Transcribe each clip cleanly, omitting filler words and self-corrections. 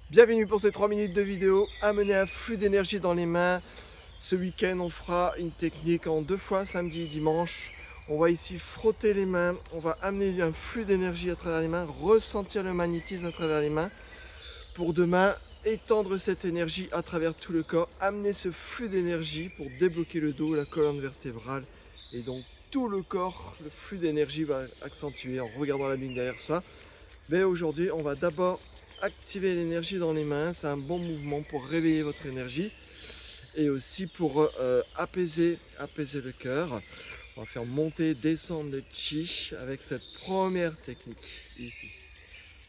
Bienvenue pour ces 3 minutes de vidéo. Amener un flux d'énergie dans les mains. Ce week-end, on fera une technique en 2 fois, samedi et dimanche. On va ici frotter les mains. On va amener un flux d'énergie à travers les mains, ressentir le magnétisme à travers les mains. Pour demain, étendre cette énergie à travers tout le corps. Amener ce flux d'énergie pour débloquer le dos, la colonne vertébrale. Et donc tout le corps, le flux d'énergie va accentuer en regardant la ligne derrière soi. Mais aujourd'hui, on va d'abord activer l'énergie dans les mains. C'est un bon mouvement pour réveiller votre énergie et aussi pour apaiser le cœur. On va faire monter, descendre le chi avec cette première technique ici.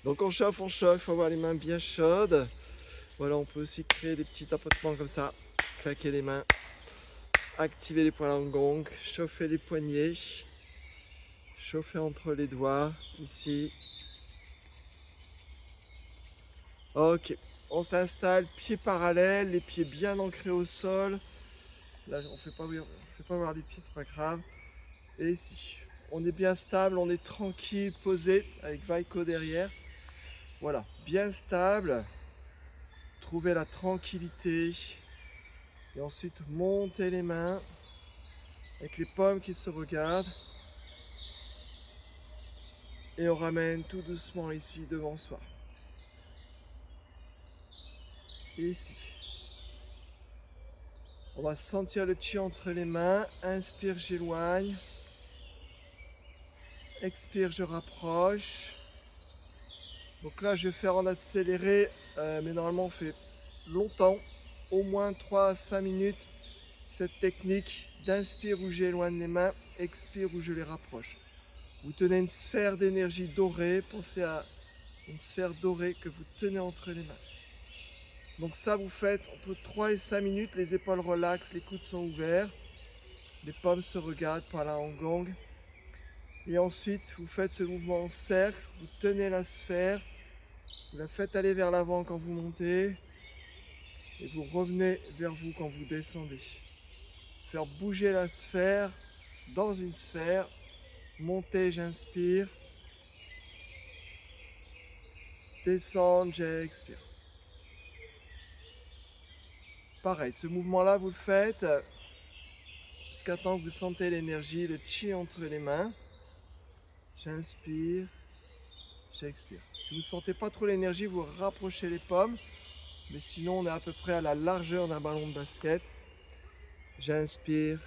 Donc on chauffe, il faut avoir les mains bien chaudes. Voilà, on peut aussi créer des petits tapotements comme ça, claquer les mains, activer les poings en gong, chauffer les poignets, chauffer entre les doigts ici. Ok, on s'installe, pieds parallèles, les pieds bien ancrés au sol. Là, on ne fait pas voir les pieds, c'est pas grave. Et ici, on est bien stable, on est tranquille, posé, avec Vaiko derrière. Voilà, bien stable. Trouvez la tranquillité. Et ensuite, montez les mains, avec les paumes qui se regardent. Et on ramène tout doucement ici devant soi. Et ici. On va sentir le chi entre les mains. Inspire, j'éloigne. Expire, je rapproche. Donc là, je vais faire en accéléré, mais normalement, on fait longtemps, au moins 3 à 5 minutes, cette technique d'inspire où j'éloigne les mains, expire où je les rapproche. Vous tenez une sphère d'énergie dorée, pensez à une sphère dorée que vous tenez entre les mains. Donc ça, vous faites entre 3 et 5 minutes, les épaules relaxent, les coudes sont ouverts, les paumes se regardent par la hanglong. Et ensuite, vous faites ce mouvement en cercle, vous tenez la sphère, vous la faites aller vers l'avant quand vous montez et vous revenez vers vous quand vous descendez. Faire bouger la sphère dans une sphère. Monter, j'inspire. Descendre, j'expire. Pareil, ce mouvement-là, vous le faites jusqu'à temps que vous sentez l'énergie, le chi entre les mains. J'inspire, j'expire. Si vous ne sentez pas trop l'énergie, vous rapprochez les paumes. Mais sinon, on est à peu près à la largeur d'un ballon de basket. J'inspire,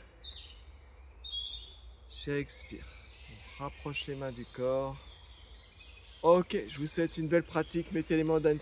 j'expire. On rapproche les mains du corps. Ok, je vous souhaite une belle pratique. Mettez les mains dans une